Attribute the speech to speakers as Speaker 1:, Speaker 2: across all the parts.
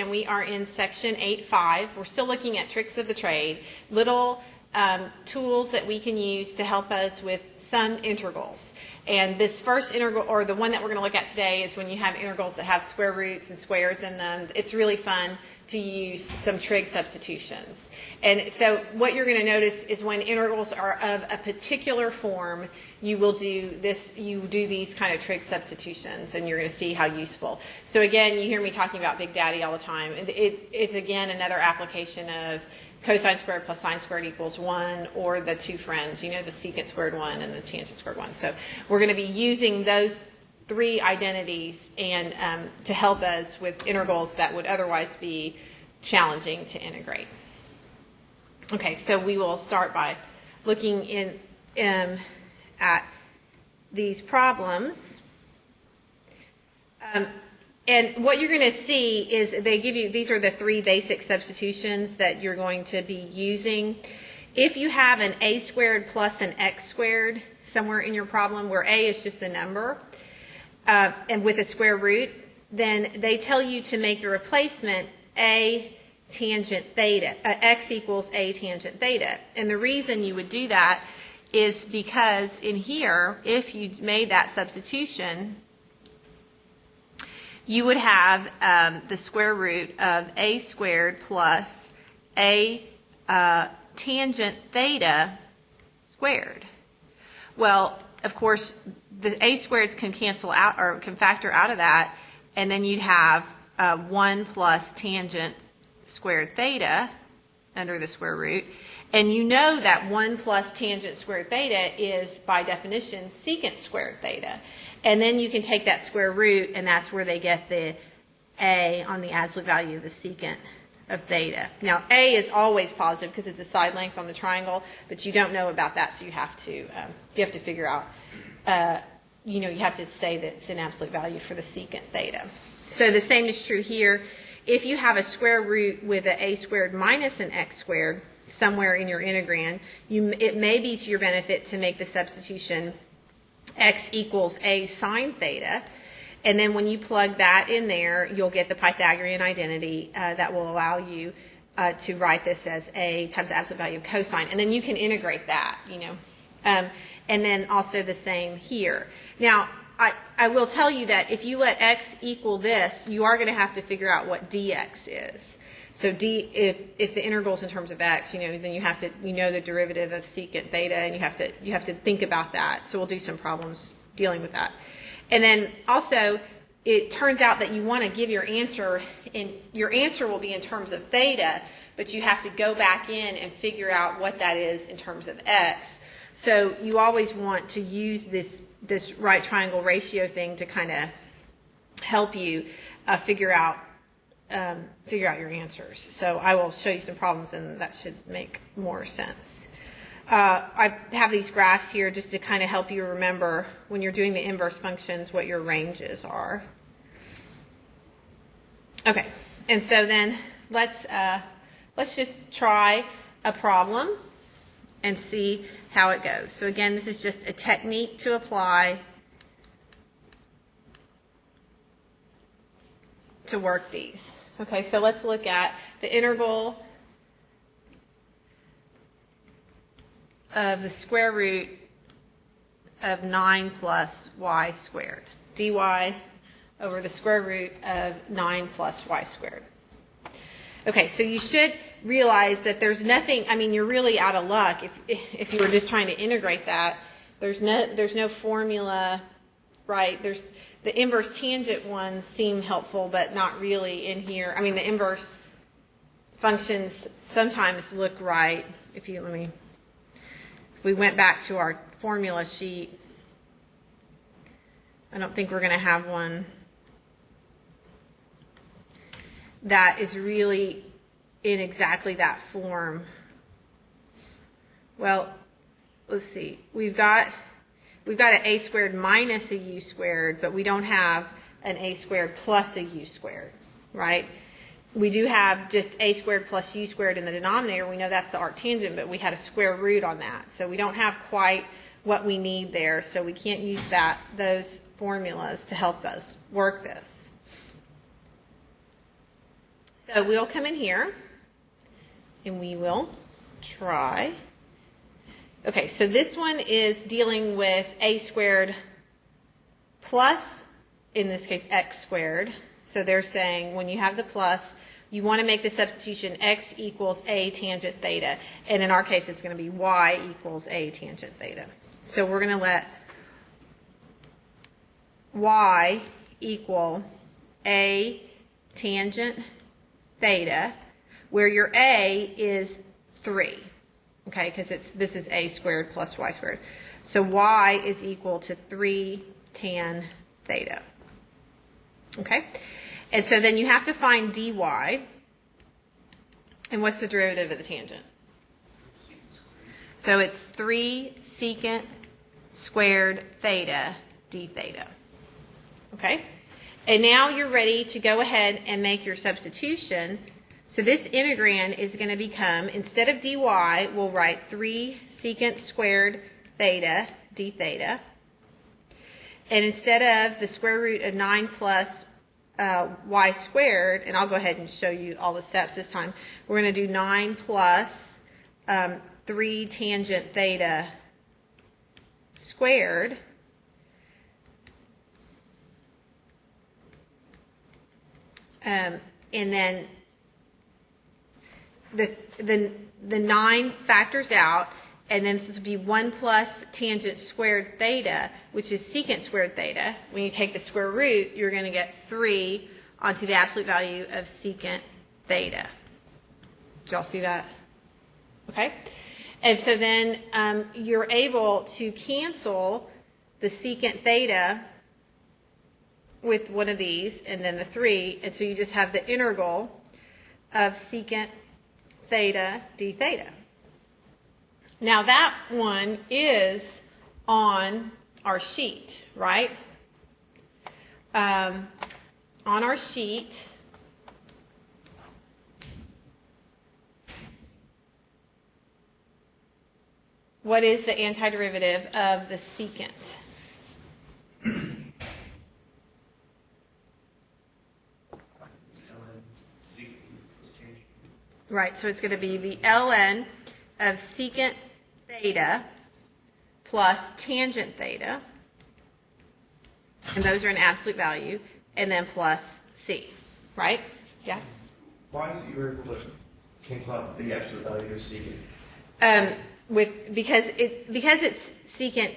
Speaker 1: and we are in section 8.5. We're still looking at tricks of the trade, little tools that we can use to help us with some integrals. And this first integral, or the one that we're going to look at today, is when you have integrals that have square roots and squares in them. It's really fun to use some trig substitutions. And so what you're going to notice is when integrals are of a particular form, you will do this, you do these kind of trig substitutions, and you're going to see how useful. So again, you hear me talking about Big Daddy all the time. It's again another application of cosine squared plus sine squared equals 1, or the two friends, you know, the secant squared 1 and the tangent squared 1. So we're going to be using those three identities and to help us with integrals that would otherwise be challenging to integrate. Okay, so we will start by looking at these problems. And what you're going to see is they give you, these are the three basic substitutions that you're going to be using. If you have an a squared plus an x squared somewhere in your problem where a is just a number and with a square root, then they tell you to make the replacement a tangent theta, x equals a tangent theta. And the reason you would do that is because in here, if you made that substitution, you would have the square root of a squared plus a tangent theta squared. Well, of course, the a squareds can cancel out or can factor out of that, and then you'd have 1 plus tangent squared theta under the square root. And you know that 1 plus tangent squared theta is, by definition, secant squared theta. And then you can take that square root, and that's where they get the a on the absolute value of the secant of theta. Now, a is always positive because it's a side length on the triangle, but you don't know about that, so you have to figure out, you have to say that it's an absolute value for the secant theta. So the same is true here. If you have a square root with an a squared minus an x squared somewhere in your integrand, it may be to your benefit to make the substitution x equals a sine theta, and then when you plug that in there, you'll get the Pythagorean identity that will allow you to write this as a times the absolute value of cosine, and then you can integrate that, and then also the same here. Now, I will tell you that if you let x equal this, you are going to have to figure out what dx is. So if the integral is in terms of x, then you have to, the derivative of secant theta, and you have to think about that. So we'll do some problems dealing with that. And then also, it turns out that you want to give your answer, and your answer will be in terms of theta, but you have to go back in and figure out what that is in terms of x. So you always want to use this right triangle ratio thing to kind of help you figure out your answers. So I will show you some problems, and that should make more sense. I have these graphs here just to kind of help you remember when you're doing the inverse functions what your ranges are. Okay, and so then let's just try a problem and see how it goes. So again, this is just a technique to apply to work these. Okay, so let's look at the integral of the square root of 9 plus y squared, dy over the square root of 9 plus y squared. Okay, so you should realize that there's nothing, you're really out of luck if you were just trying to integrate that. There's no formula, right? The inverse tangent ones seem helpful, but not really in here. The inverse functions sometimes look right. If we went back to our formula sheet, I don't think we're going to have one that is really in exactly that form. Well, let's see. We've got an a squared minus a u squared, but we don't have an a squared plus a u squared, right? We do have just a squared plus u squared in the denominator. We know that's the arctangent, but we had a square root on that. So we don't have quite what we need there, so we can't use those formulas to help us work this. So we'll come in here and we will try. Okay, so this one is dealing with a squared plus, in this case, x squared. So they're saying when you have the plus, you want to make the substitution x equals a tangent theta. And in our case, it's going to be y equals a tangent theta. So we're going to let y equal a tangent theta, where your a is 3. Okay, because this is a squared plus y squared. So y is equal to 3 tan theta. Okay, and so then you have to find dy. And what's the derivative of the tangent? So it's 3 secant squared theta d theta. Okay, and now you're ready to go ahead and make your substitution. So this integrand is going to become, instead of dy, we'll write 3 secant squared theta d theta. And instead of the square root of 9 plus y squared, and I'll go ahead and show you all the steps this time, we're going to do 9 plus 3 tangent theta squared. And then the 9 factors out, and then this will be 1 plus tangent squared theta, which is secant squared theta. When you take the square root, you're going to get 3 onto the absolute value of secant theta. Did y'all see that? Okay. And so then you're able to cancel the secant theta with one of these, and then the 3, and so you just have the integral of secant theta d theta. Now that one is on our sheet, right? On our sheet, what is the antiderivative of the secant? Right, so it's going to be the ln of secant theta plus tangent theta, and those are an absolute value, and then plus c, right? Yeah?
Speaker 2: Why is it you're able to cancel out the absolute value you're seeking?
Speaker 1: Because it's secant,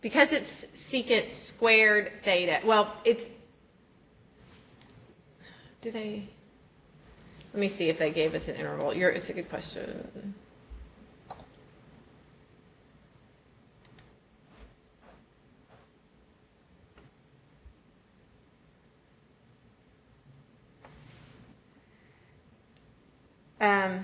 Speaker 1: because it's secant squared theta. Well, it's, do they? Let me see if they gave us an interval. It's a good question.
Speaker 2: I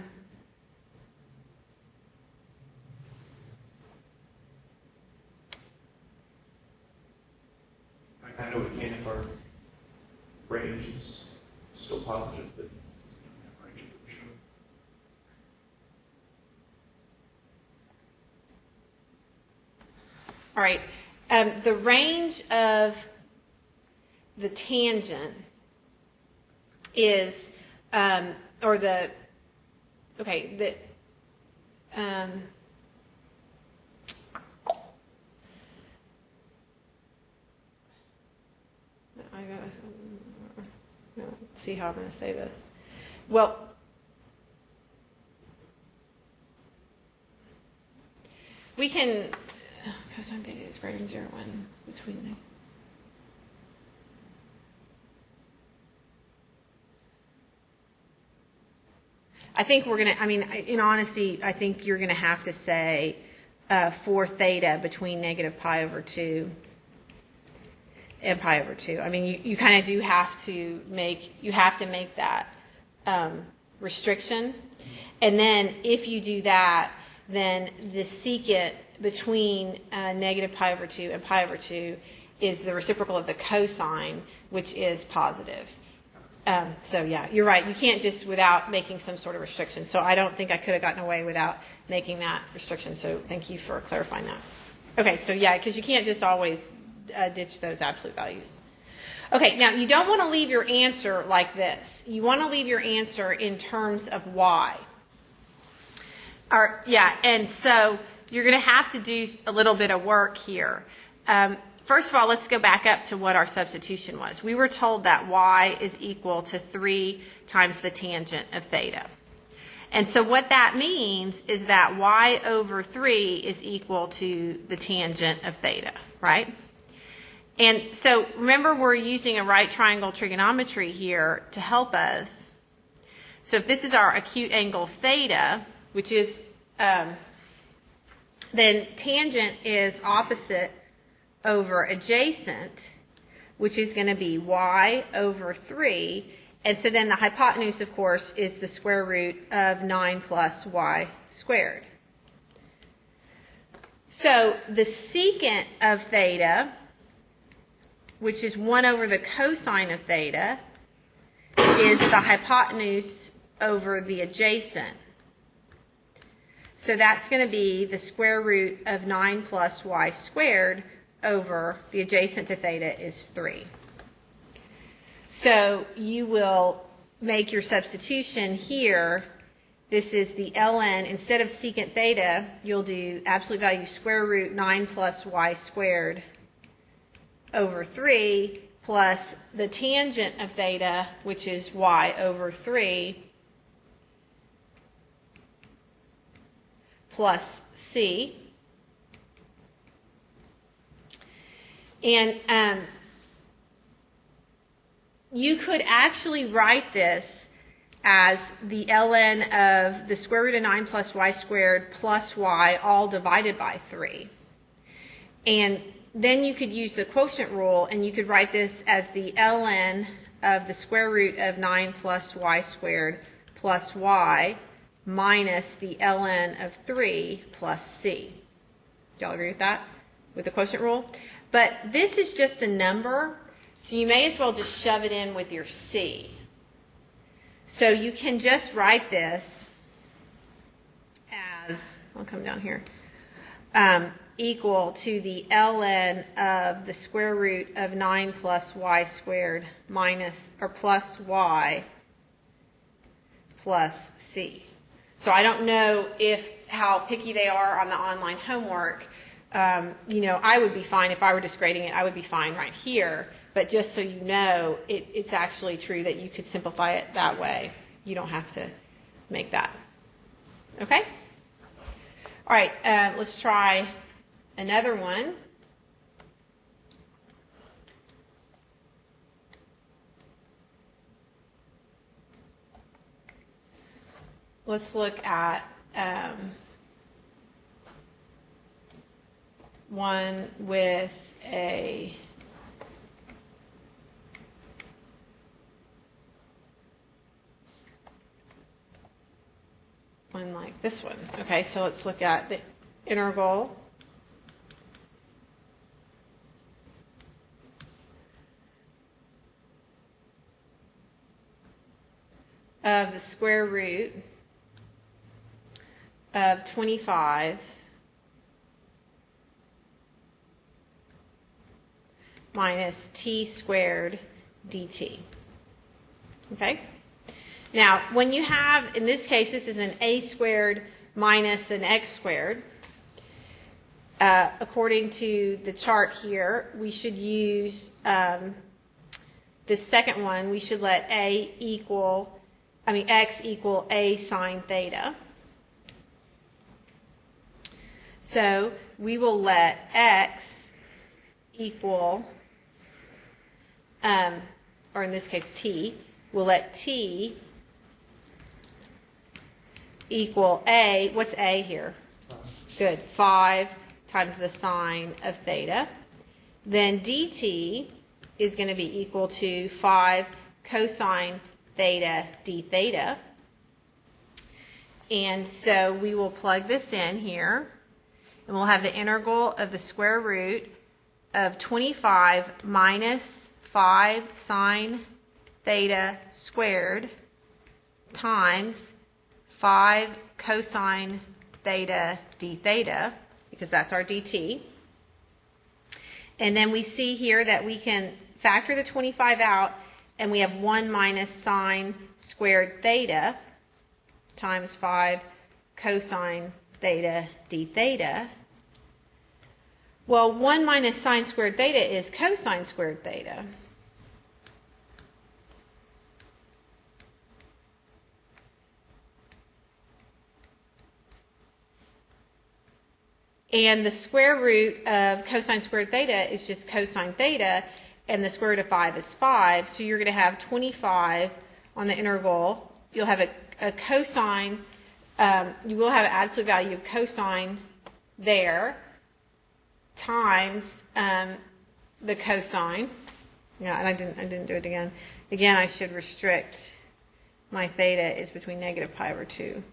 Speaker 2: know we can if our range is still positive, but range is sure.
Speaker 1: All right. The range of the tangent is, or the, okay, the, I gotta see how I'm going to say this. Well, we can, cosine theta is greater than 0, 1 between them. I think we're going to, I mean, in honesty, I think you're going to have to say for theta between negative pi over 2 and pi over 2. I mean, you kind of do have to make, that restriction. And then if you do that, then the secant between negative pi over 2 and pi over 2 is the reciprocal of the cosine, which is positive. So yeah, you're right. You can't just without making some sort of restriction. So I don't think I could have gotten away without making that restriction. So thank you for clarifying that. Okay, so yeah, because you can't just always ditch those absolute values. Okay, now you don't want to leave your answer like this. You want to leave your answer in terms of y. And so you're going to have to do a little bit of work here. First of all, let's go back up to what our substitution was. We were told that y is equal to 3 times the tangent of theta. And so what that means is that y over 3 is equal to the tangent of theta, right? And so remember, we're using a right triangle trigonometry here to help us. So if this is our acute angle theta, which is, then tangent is opposite over adjacent, which is going to be y over 3. And so then the hypotenuse, of course, is the square root of 9 plus y squared. So the secant of theta, which is 1 over the cosine of theta, is the hypotenuse over the adjacent. So that's going to be the square root of 9 plus y squared over the adjacent to theta is 3. So you will make your substitution here. This is the ln. Instead of secant theta, you'll do absolute value square root 9 plus y squared over 3 plus the tangent of theta, which is y over 3, plus c. And you could actually write this as the ln of the square root of 9 plus y squared plus y all divided by 3. And then you could use the quotient rule, and you could write this as the ln of the square root of 9 plus y squared plus y minus the ln of 3 plus c. Do y'all agree with that, with the quotient rule? But this is just a number, so you may as well just shove it in with your c. So you can just write this as, I'll come down here, equal to the ln of the square root of 9 plus y squared minus, or plus y plus c. So I don't know how picky they are on the online homework. I would be fine if I were just grading it. I would be fine right here. But just so you know, it's actually true that you could simplify it that way. You don't have to make that. Okay? All right, let's try another one. Let's look at one with one like this one. Okay, so let's look at the integral of the square root of 25 minus t squared dt. Okay? Now, when you have, in this case, this is an a squared minus an x squared. According to the chart here, we should use this second one. We should let x equal a sine theta. So we will let x equal, or in this case t, we'll let t equal a, what's a here? Good, 5 times the sine of theta. Then dt is going to be equal to 5 cosine theta d theta. And so we will plug this in here, and we'll have the integral of the square root of 25 minus 5 sine theta squared times 5 cosine theta d theta, because that's our dt. And then we see here that we can factor the 25 out, and we have 1 minus sine squared theta times 5 cosine theta d theta. Well, 1 minus sine squared theta is cosine squared theta. And the square root of cosine squared theta is just cosine theta, and the square root of 5 is 5. So you're going to have 25 on the integral. You'll have a cosine, you will have an absolute value of cosine there times the cosine. Yeah, and I didn't do it again. Again, I should restrict my theta is between negative pi over 2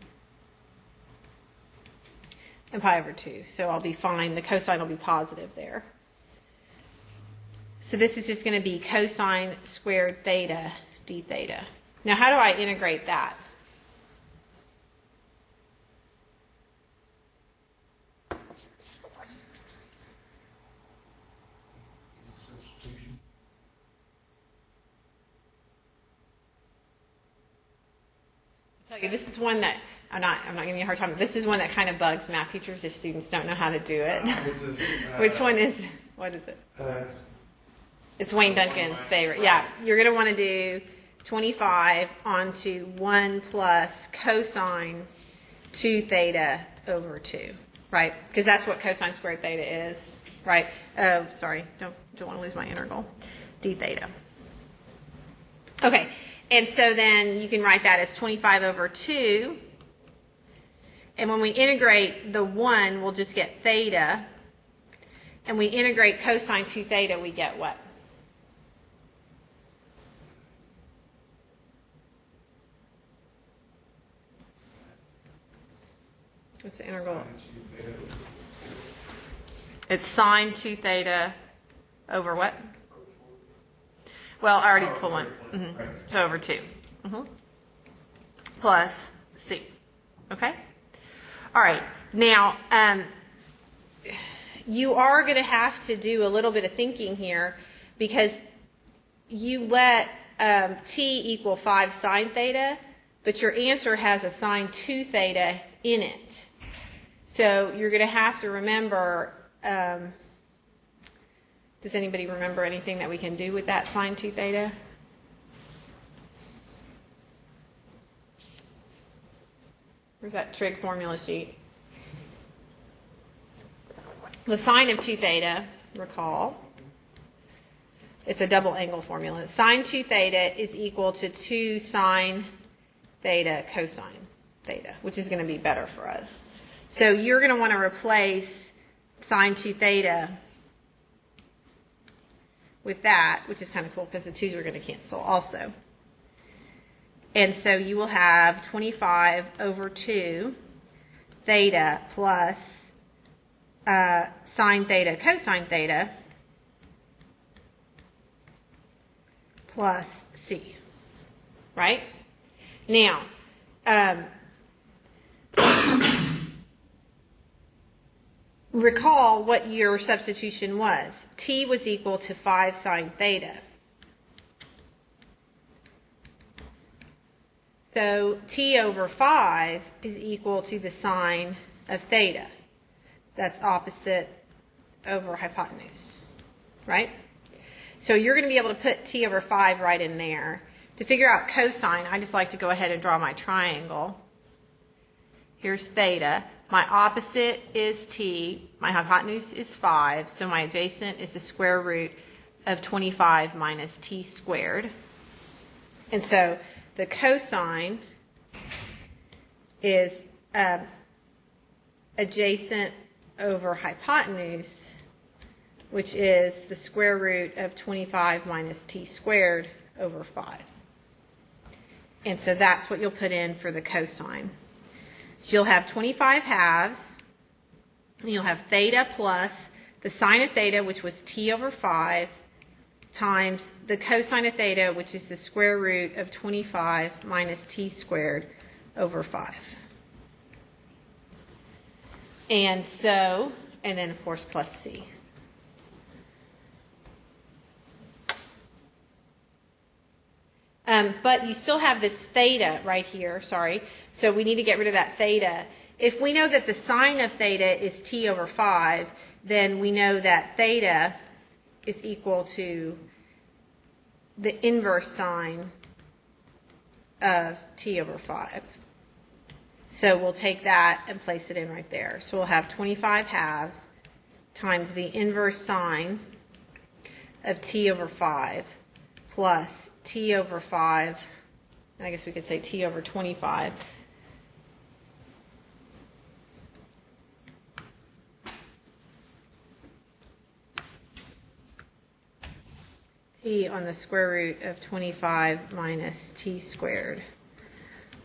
Speaker 1: and pi over 2. So I'll be fine. The cosine will be positive there. So this is just going to be cosine squared theta d theta. Now, how do I integrate that?
Speaker 2: Substitution.
Speaker 1: I'll tell you, this is one that I'm not giving you a hard time. This is one that kind of bugs math teachers if students don't know how to do it. Which one is? What is it? It's Wayne Duncan's favorite. Yeah, you're going to want to do 25 onto 1 plus cosine 2 theta over 2, right? Because that's what cosine squared theta is, right? Oh, sorry, don't want to lose my integral. D theta. Okay, and so then you can write that as 25 over 2. And when we integrate the 1, we'll just get theta. And we integrate cosine 2 theta, we get what? What's the integral? It's sine 2 theta over what? Well, I already pulled one. Mm-hmm. So over 2. Mm-hmm. Plus c. Okay? All right. Now, you are going to have to do a little bit of thinking here because you let t equal 5 sine theta, but your answer has a sine 2 theta in it. So you're going to have to remember, does anybody remember anything that we can do with that sine 2 theta? Where's that trig formula sheet? The sine of 2 theta, recall, it's a double angle formula. Sine 2 theta is equal to 2 sine theta cosine theta, which is going to be better for us. So you're going to want to replace sine 2 theta with that, which is kind of cool because the 2's are going to cancel also. And so you will have 25 over 2 theta plus sine theta cosine theta plus c, right? Now, recall what your substitution was. T was equal to 5 sine theta. So t over 5 is equal to the sine of theta. That's opposite over hypotenuse, right? So you're going to be able to put t over 5 right in there. To figure out cosine, I just like to go ahead and draw my triangle. Here's theta. My opposite is t. My hypotenuse is 5. So my adjacent is the square root of 25 minus t squared. And so the cosine is adjacent over hypotenuse, which is the square root of 25 minus t squared over 5. And so that's what you'll put in for the cosine. So you'll have 25 halves, and you'll have theta plus the sine of theta, which was t over 5, times the cosine of theta, which is the square root of 25 minus t squared over 5. And so, and then of course plus c. But you still have this theta right here, sorry. So we need to get rid of that theta. If we know that the sine of theta is t over 5, then we know that theta is equal to the inverse sine of t over 5. So we'll take that and place it in right there. So we'll have 25 halves times the inverse sine of t over 5 plus t over 5, I guess we could say t over 25. T on the square root of 25 minus t squared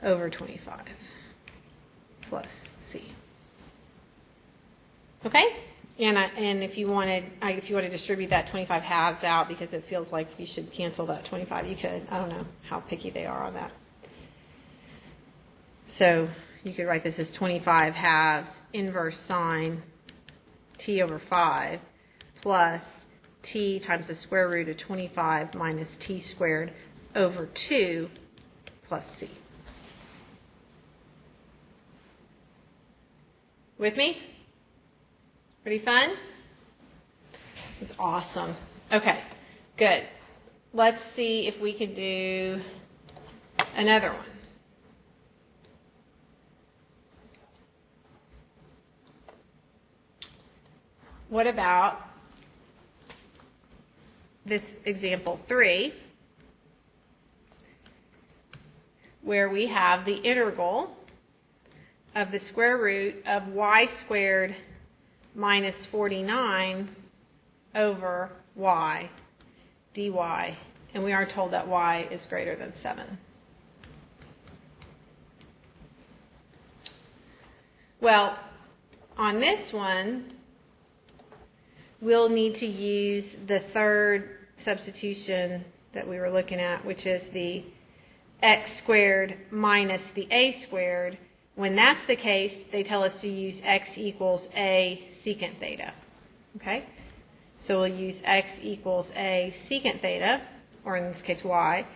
Speaker 1: over 25 plus c. Okay? And if you wanted to distribute that 25 halves out because it feels like you should cancel that 25, you could. I don't know how picky they are on that. So you could write this as 25 halves inverse sine t over 5 plus t times the square root of 25 minus t squared over 2 plus c. With me? Pretty fun? It's awesome. Okay, good. Let's see if we can do another one. What about this example 3, where we have the integral of the square root of y squared minus 49 over y dy, and we are told that y is greater than 7. Well, on this one, we'll need to use the third substitution that we were looking at, which is the x squared minus the a squared. When that's the case, they tell us to use x equals a secant theta. Okay? So we'll use x equals a secant theta, or in this case y.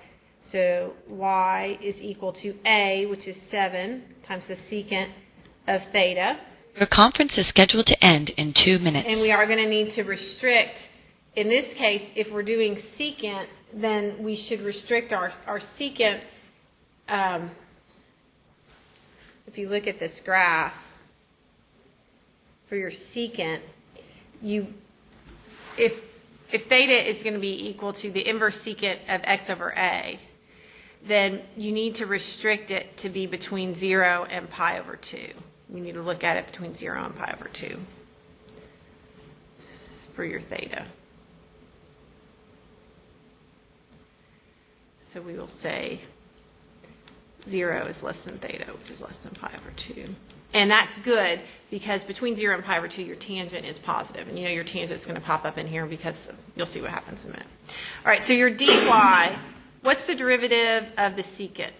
Speaker 1: So y is equal to a, which is 7, times the secant of theta.
Speaker 3: Your conference is scheduled to end in 2 minutes.
Speaker 1: And we are going to need to restrict, in this case, if we're doing secant, then we should restrict our secant. If you look at this graph for your secant, if theta is going to be equal to the inverse secant of x over a, then you need to restrict it to be between 0 and pi over 2. We need to look at it between 0 and pi over 2 for your theta. So we will say 0 is less than theta, which is less than pi over 2. And that's good because between 0 and pi over 2, your tangent is positive. And you know your tangent is going to pop up in here because you'll see what happens in a minute. All right, so your dy, what's the derivative of the secant?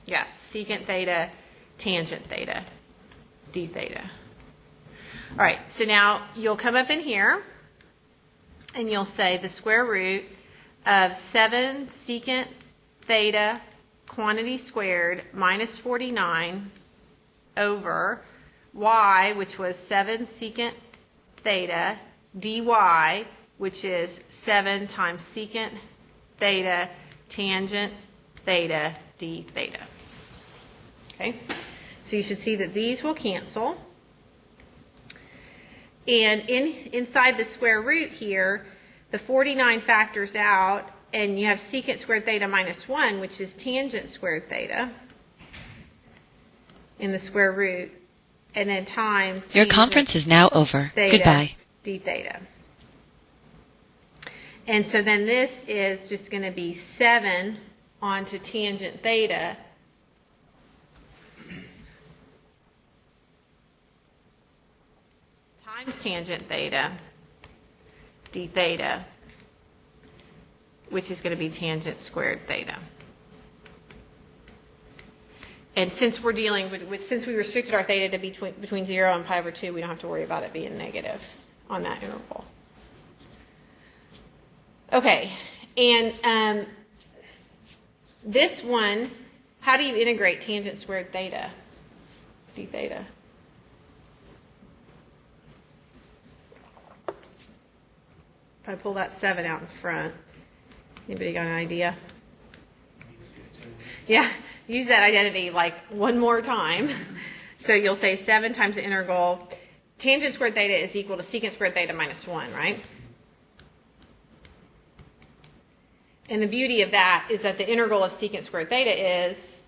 Speaker 1: Yeah, secant theta, tangent theta, d theta. All right, so now you'll come up in here and you'll say the square root of 7 secant theta quantity squared minus 49 over y, which was 7 secant theta, dy, which is 7 times secant theta tangent theta d theta. Okay, so you should see that these will cancel. And inside the square root here, the 49 factors out, and you have secant squared theta minus 1, which is tangent squared theta in the square root, and then times
Speaker 3: your conference is now over.
Speaker 1: Theta,
Speaker 3: Goodbye.
Speaker 1: d theta. And so then this is just going to be 7 onto tangent theta times tangent theta d theta, which is going to be tangent squared theta. And since we're dealing with since we restricted our theta to be between 0 and pi over 2, we don't have to worry about it being negative on that interval. Okay, and this one, how do you integrate tangent squared theta, d theta? If I pull that 7 out in front, anybody got an idea? Yeah, use that identity like one more time. So you'll say 7 times the integral. Tangent squared theta is equal to secant squared theta minus 1, right? And the beauty of that is that the integral of secant squared theta is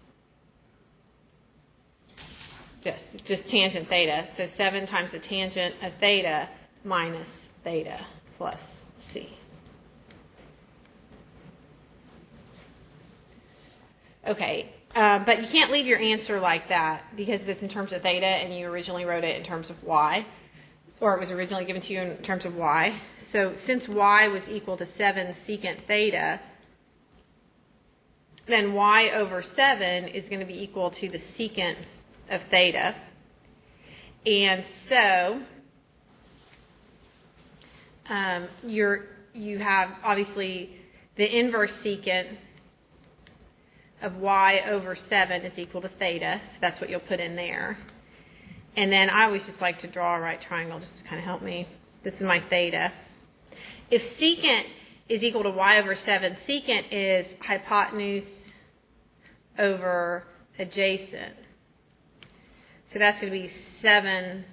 Speaker 1: just tangent theta. So 7 times the tangent of theta minus theta plus c. Okay, but you can't leave your answer like that because it's in terms of theta and you originally wrote it in terms of y, or it was originally given to you in terms of y. So since y was equal to 7 secant theta, then y over 7 is going to be equal to the secant of theta. And so you have obviously the inverse secant of y over 7 is equal to theta, so that's what you'll put in there. And then I always just like to draw a right triangle just to kind of help me. This is my theta. If secant is equal to y over 7, secant is hypotenuse over adjacent. So that's going to be 7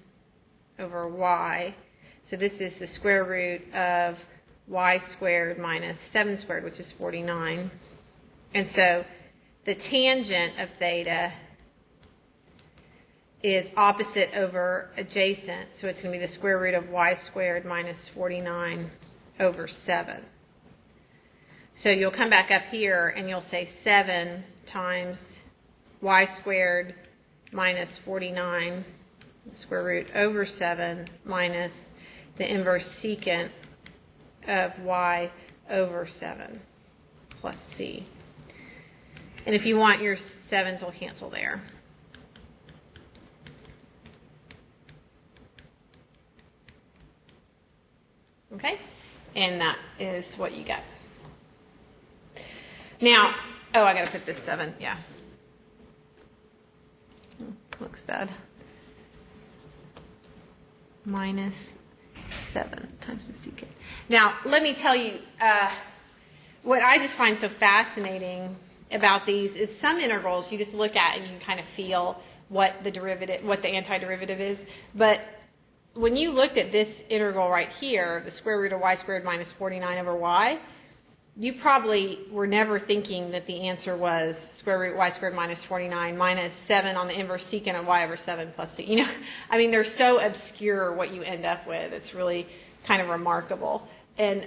Speaker 1: over y. So this is the square root of y squared minus 7 squared, which is 49. And so the tangent of theta is opposite over adjacent. So it's going to be the square root of y squared minus 49 over 7. So you'll come back up here and you'll say 7 times y squared minus 49, the square root over 7 minus the inverse secant of y over 7 plus c. And if you want, your 7s will cancel there. Okay? And that is what you get. Now, oh, I got to put this 7, yeah. Looks bad. Minus 7 times the secant. Now, let me tell you, what I just find so fascinating about these is some integrals you just look at and you can kind of feel what the derivative, what the antiderivative is. But when you looked at this integral right here, the square root of y squared minus 49 over y, you probably were never thinking that the answer was square root y squared minus 49 minus 7 on the inverse secant of y over 7 plus c. You know, I mean, they're so obscure what you end up with. It's really kind of remarkable. And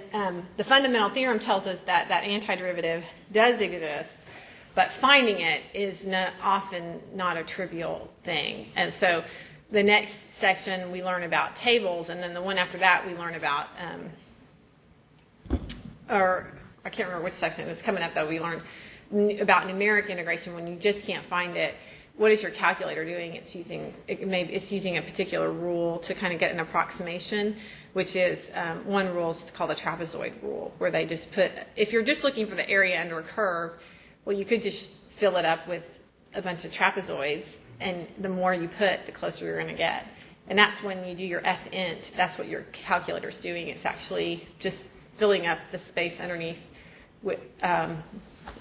Speaker 1: the fundamental theorem tells us that that antiderivative does exist, but finding it is often not a trivial thing. And so the next section we learn about tables, and then the one after that we learn about, or I can't remember which section it's coming up though, we learn about numeric integration when you just can't find it. What is your calculator doing? It's using a particular rule to kind of get an approximation, which is one rule is called the Trapezoid Rule, where they just put, if you're just looking for the area under a curve, well, you could just fill it up with a bunch of trapezoids, and the more you put, the closer you're going to get. And that's when you do your f-int, that's what your calculator's doing. It's actually just filling up the space underneath, and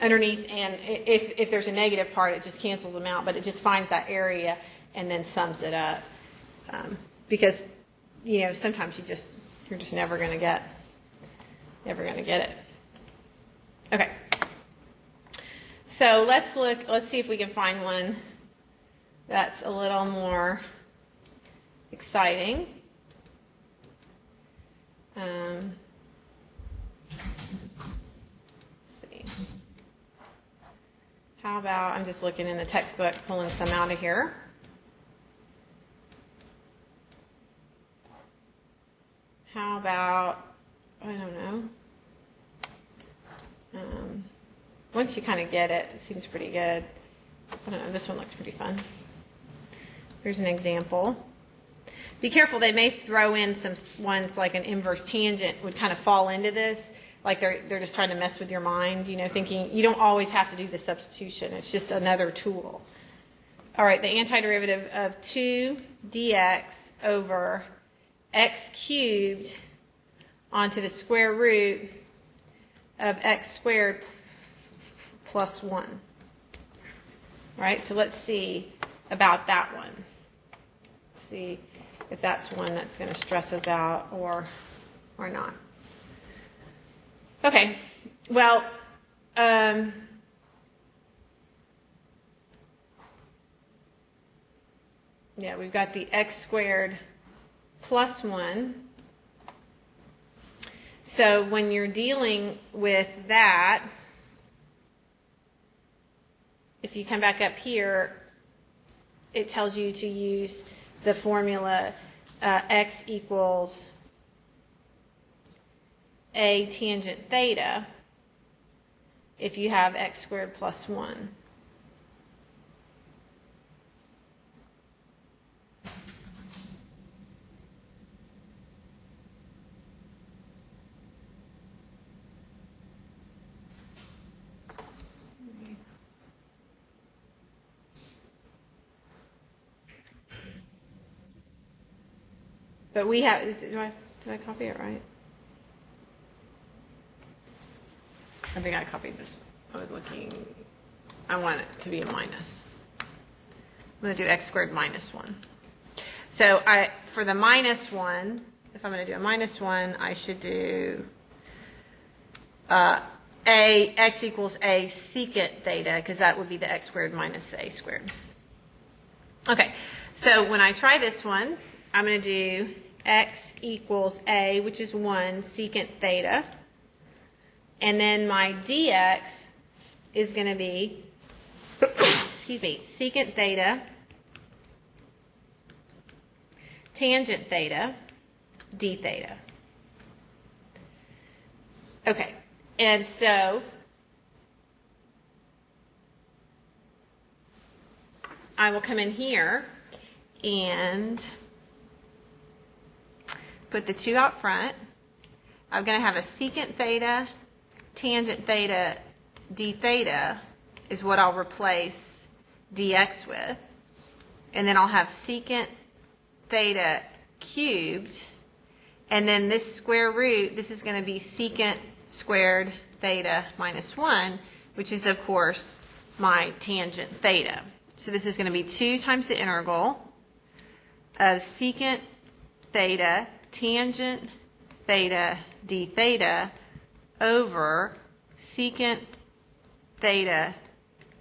Speaker 1: if there's a negative part, it just cancels them out, but it just finds that area and then sums it up. Because, you know, sometimes you're just never going to get it. Okay. So let's see if we can find one that's a little more exciting. Let's see. How about, I'm just looking in the textbook, pulling some out of here. How about, I don't know. Once you kind of get it, it seems pretty good. I don't know, this one looks pretty fun. Here's an example. Be careful, they may throw in some ones like an inverse tangent would kind of fall into this, like they're just trying to mess with your mind, thinking you don't always have to do the substitution. It's just another tool. All right, the antiderivative of 2 dx over x cubed onto the square root of x squared plus 1. All right, so let's see about that one. Let's see if that's one that's going to stress us out or not. Okay, well, yeah, we've got the x squared plus 1. So when you're dealing with that, if you come back up here, it tells you to use the formula x equals a tangent theta if you have x squared plus 1. But we have, did I copy it right? I think I copied this. I want it to be a minus. I'm going to do x squared minus 1. So for the minus 1, if I'm going to do a minus 1, I should do x equals a secant theta, because that would be the x squared minus the a squared. Okay, so when I try this one, I'm going to do x equals a, which is 1, secant theta. And then my dx is going to be, excuse me, secant theta, tangent theta, d theta. Okay, and so I will come in here and put the 2 out front. I'm going to have a secant theta, tangent theta, d theta is what I'll replace dx with. And then I'll have secant theta cubed. And then this square root, this is going to be secant squared theta minus 1, which is, of course, my tangent theta. So this is going to be 2 times the integral of secant theta, tangent theta, d theta over secant theta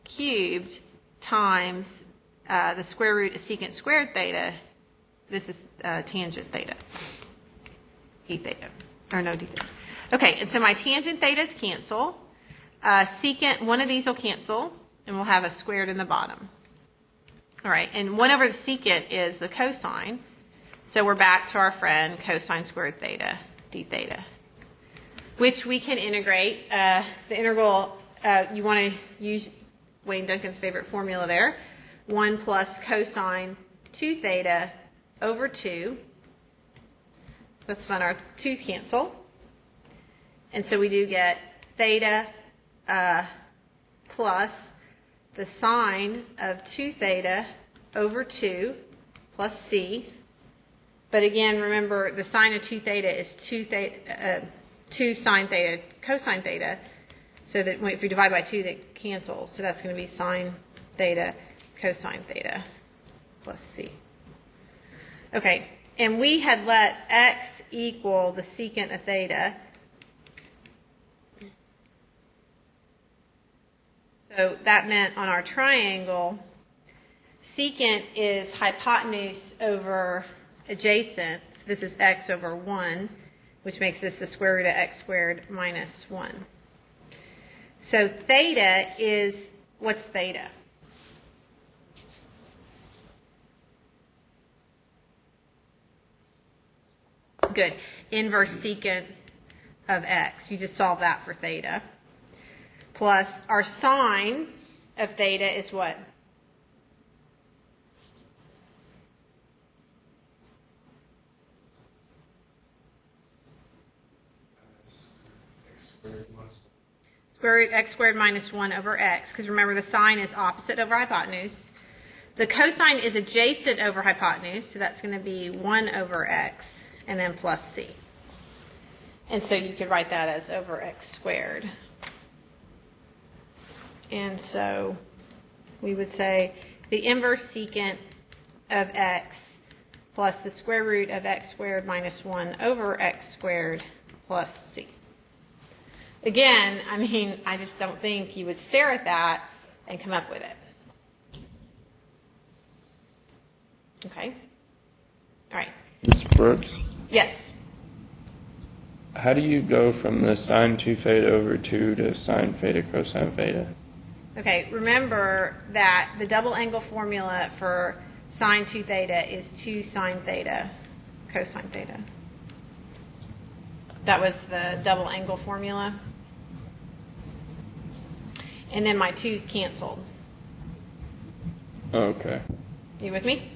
Speaker 1: cubed times the square root of secant squared theta. This is tangent theta, d theta, or no, d theta. Okay, and so my tangent thetas cancel. Secant, one of these will cancel, and we'll have a squared in the bottom. All right, and 1 over the secant is the cosine. So we're back to our friend cosine squared theta, d theta, which we can integrate. The integral, you want to use Wayne Duncan's favorite formula there, 1 plus cosine 2 theta over 2. That's fun, our 2's cancel. And so we do get theta plus the sine of 2 theta over 2 plus c. But again, remember, the sine of 2 theta is 2 sine theta cosine theta. So that if you divide by 2, that cancels. So that's going to be sine theta cosine theta plus c. Okay, and we had let x equal the secant of theta. So that meant on our triangle, secant is hypotenuse over adjacent. So this is x over 1, which makes this the square root of x squared minus 1. So theta is, what's theta? Good. Inverse secant of x. You just solve that for theta. Plus our sine of theta is what?
Speaker 2: X squared minus
Speaker 1: Square root x squared minus 1 over x, because remember the sine is opposite over hypotenuse. The cosine is adjacent over hypotenuse, so that's going to be 1 over x, and then plus c. And so you could write that as over x squared. And so we would say the inverse secant of x plus the square root of x squared minus 1 over x squared plus c. Again, I mean, I just don't think you would stare at that and come up with it. Okay? All right.
Speaker 4: Ms. Brooks,
Speaker 1: Yes.
Speaker 4: how do you go from the sine 2 theta over 2 to sine theta cosine theta?
Speaker 1: Okay, remember that the double angle formula for sine 2 theta is 2 sine theta cosine theta. That was the double angle formula. And then my 2's canceled.
Speaker 4: Okay.
Speaker 1: You with me?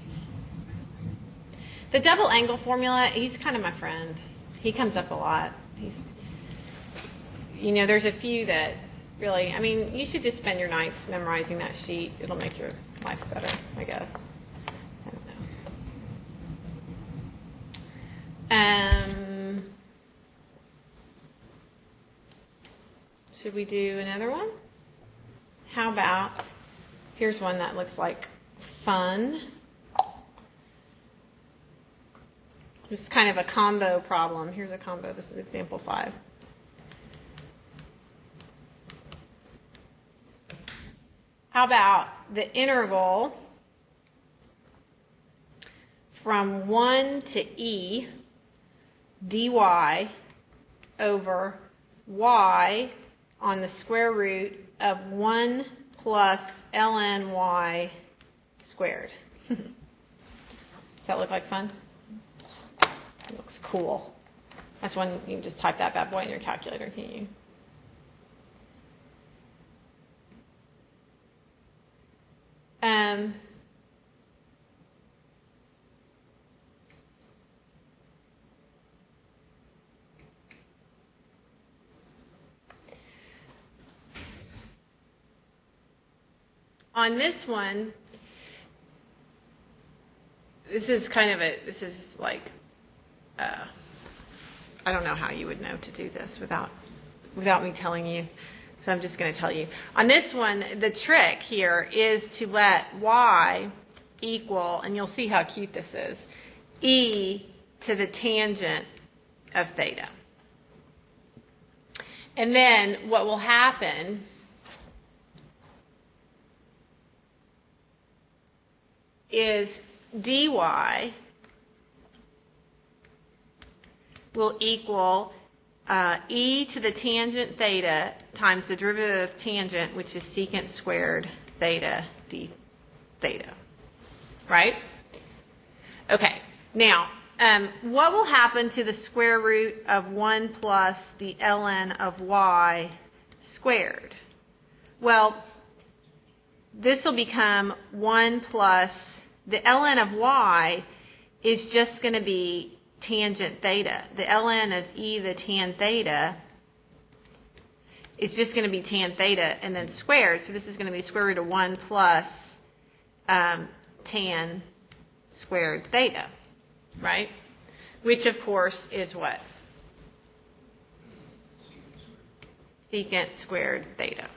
Speaker 1: The double angle formula, he's kind of my friend. He comes up a lot. There's a few that really, I mean, you should just spend your nights memorizing that sheet. It'll make your life better, I guess. I don't know. Should we do another one? How about, here's one that looks like fun. This is kind of a combo problem. Here's a combo. This is example 5. How about the integral from 1 to e dy over y on the square root of 1 plus ln y squared. Does that look like fun? It looks cool. That's when you can just type that bad boy in your calculator, can't you? On this one, this is like, I don't know how you would know to do this without me telling you. So I'm just going to tell you. On this one, the trick here is to let y equal, and you'll see how cute this is, e to the tangent of theta. And then what will happen is dy will equal e to the tangent theta times the derivative of tangent, which is secant squared theta d theta. Right? Okay. Now, what will happen to the square root of 1 plus the ln of y squared? Well, this will become 1 plus the ln of y is just going to be tangent theta. The ln of e the tan theta is just going to be tan theta and then squared. So this is going to be square root of 1 plus tan squared theta, right? Which, of course, is what? Secant squared theta.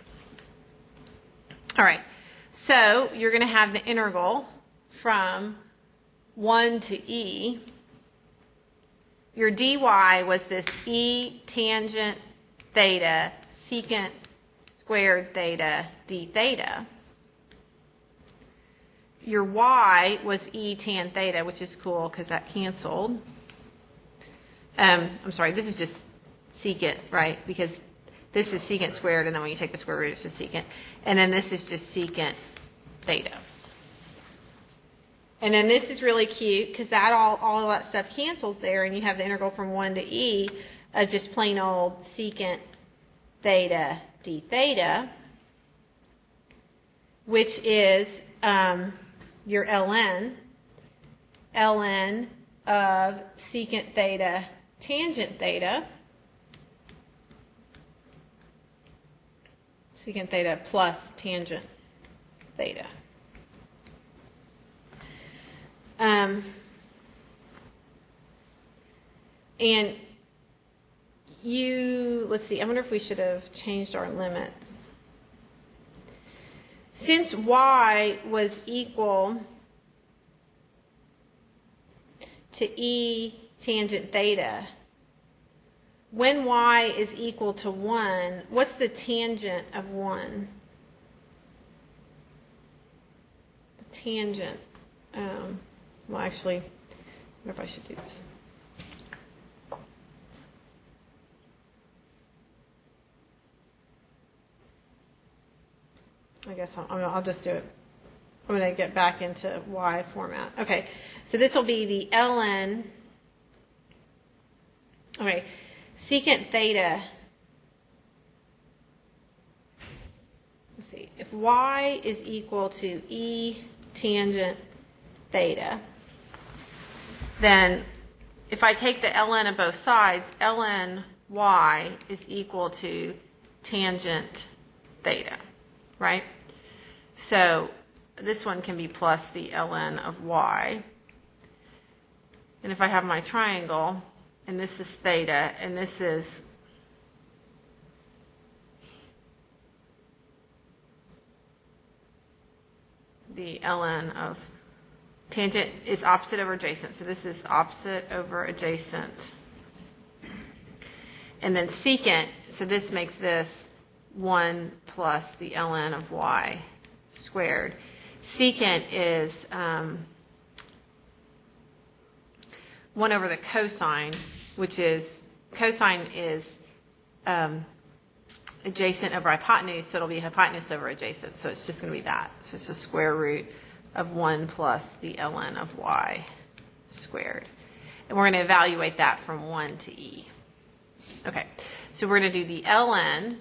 Speaker 1: All right. So you're going to have the integral from 1 to e. Your dy was this e tangent theta secant squared theta d theta. Your y was e tan theta, which is cool because that canceled. I'm sorry, this is just secant, right? Because this is secant squared, and then when you take the square root, it's just secant. And then this is just secant theta. And then this is really cute because that all that stuff cancels there, and you have the integral from 1 to e of just plain old secant theta d theta, which is your ln of secant theta tangent theta secant theta plus tangent theta. And let's see, I wonder if we should have changed our limits. Since y was equal to e tangent theta, when y is equal to 1, what's the tangent of 1? The tangent, well actually, I wonder if I should do this. I guess I'll just do it. I'm going to get back into y format. Okay, so this will be the ln. Okay, secant theta. Let's see. If y is equal to e tangent theta, then if I take the ln of both sides, ln y is equal to tangent theta, right? So this one can be plus the ln of y. And if I have my triangle, and this is theta, and this is the ln of tangent is opposite over adjacent. So this is opposite over adjacent. And then secant, so this makes this 1 plus the ln of y squared. Secant is 1 over the cosine, which is, cosine is adjacent over hypotenuse, so it'll be hypotenuse over adjacent. So it's just going to be that. So it's the square root of 1 plus the ln of y squared. And we're going to evaluate that from 1 to e. Okay, so we're going to do the ln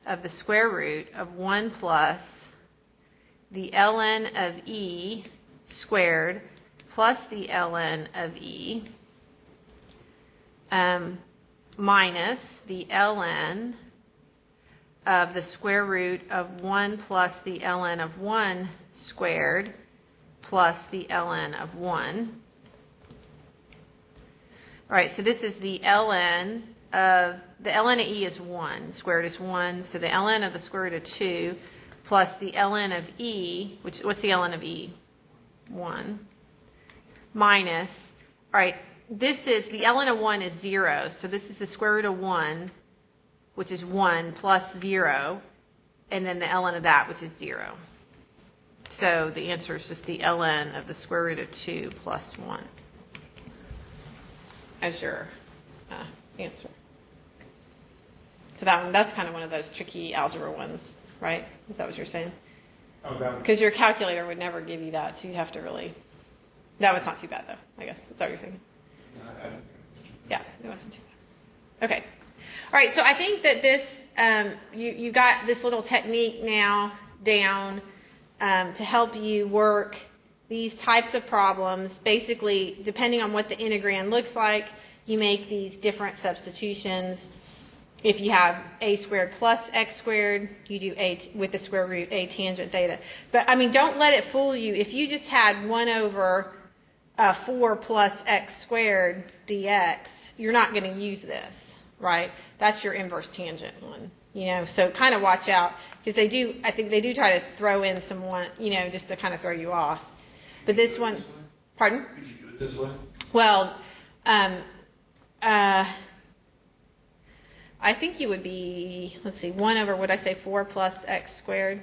Speaker 1: of the square root of 1 plus the ln of e squared plus the ln of e minus the ln of the square root of 1 plus the ln of 1 squared plus the ln of 1. All right, so this is the ln of, the ln of e is 1, square root is 1, so the ln of the square root of 2 plus the ln of e, which, what's the ln of e? 1, minus, all right, this is, the ln of 1 is 0, so this is the square root of 1, which is 1 plus 0, and then the ln of that, which is 0. So the answer is just the ln of the square root of 2 plus 1 as your answer. So that one, that's kind of one of those tricky algebra ones, right? Is that what you're saying?
Speaker 2: Oh, that one.
Speaker 1: Because your calculator would never give you that, so you'd have to really. That was not too bad, though, I guess. That's what you're thinking.
Speaker 2: No, I don't think
Speaker 1: Yeah, it wasn't too bad. Okay. All right, so I think that this, you got this little technique now down to help you work these types of problems. Basically, depending on what the integrand looks like, you make these different substitutions. If you have a squared plus x squared, you do a with the square root a tangent theta. But, I mean, don't let it fool you. If you just had 1 over 4 plus x squared dx, you're not going to use this, right? That's your inverse tangent one, you know. So kind of watch out, because they do, I think they do try to throw in some one, you know, just to kind of throw you off. But this one, pardon?
Speaker 2: Could you do it this way?
Speaker 1: Well, I think you would be, let's see, 1 over, would I say 4 plus x squared?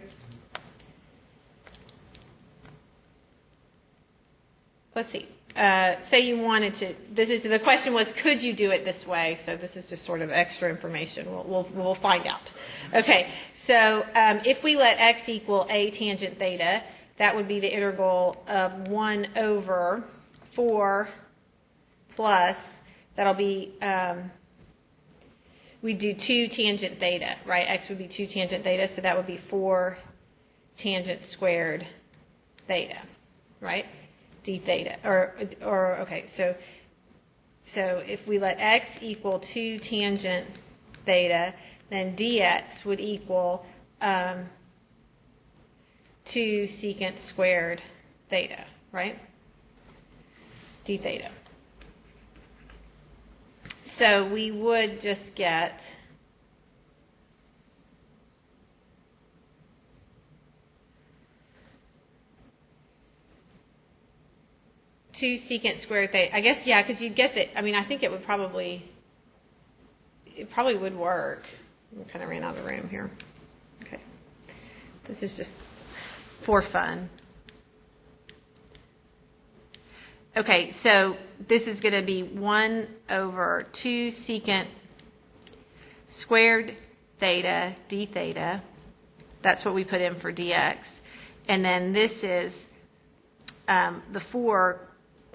Speaker 1: Let's see. Say you wanted to, the question was, could you do it this way? So this is just sort of extra information. We'll find out. Okay, so if we let x equal a tangent theta, that would be the integral of 1 over 4 plus, that'll be, we do 2 tangent theta, right? X would be 2 tangent theta, so that would be 4 tangent squared theta, right? D theta, or okay, so if we let x equal 2 tangent theta, then dx would equal 2 secant squared theta, right? D theta. So we would just get two secant squared theta. I guess, yeah, because you'd get the, I mean, I think it probably would work. I kind of ran out of room here. Okay. This is just for fun. Okay, so this is going to be 1 over 2 secant squared theta d theta. That's what we put in for dx. And then this is, the 4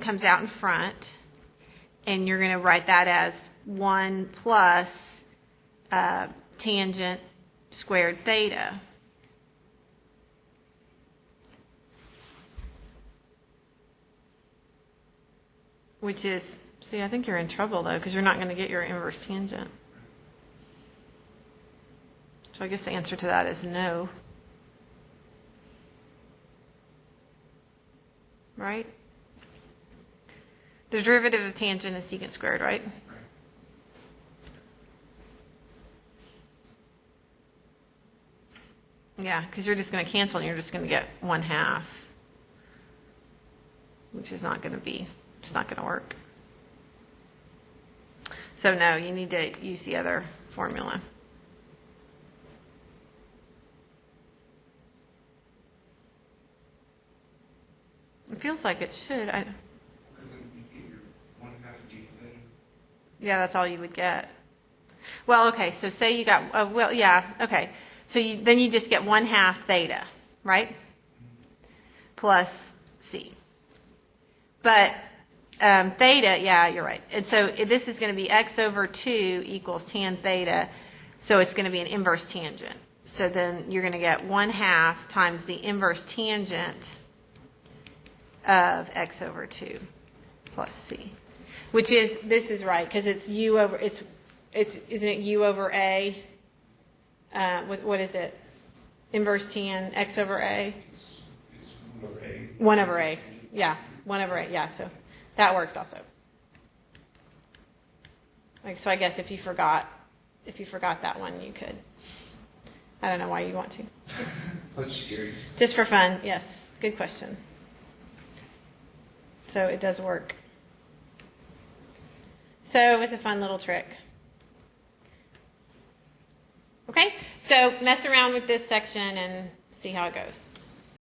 Speaker 1: comes out in front, and you're going to write that as 1 plus tangent squared theta. Which is, see, I think you're in trouble, though, because you're not going to get your inverse tangent. So I guess the answer to that is no. Right? The derivative of tangent is secant squared, right? Yeah, because you're just going to cancel and you're just going to get 1/2, which is not going to be, it's not going to work. So no, you need to use the other formula. It feels like it should.
Speaker 2: Because then you get your 1/2 d theta.
Speaker 1: Yeah, that's all you would get. Well, okay, so say you got, well, yeah, okay. So then you just get 1/2 theta, right? Plus c. But theta, yeah, you're right. And so this is going to be x over 2 equals tan theta. So it's going to be an inverse tangent. So then you're going to get 1/2 times the inverse tangent of x over 2 plus c. Which is, this is right, because it's u over, it's isn't it u over a? What is it? Inverse tan x over a?
Speaker 2: It's 1 over a.
Speaker 1: 1 over a. Yeah, 1 over a. Yeah, so that works also. Like, so I guess if you forgot that one, you could. I don't know why you want to.
Speaker 2: I was just curious.
Speaker 1: Just for fun, yes. Good question. So it does work. So it's a fun little trick. Okay, so mess around with this section and see how it goes.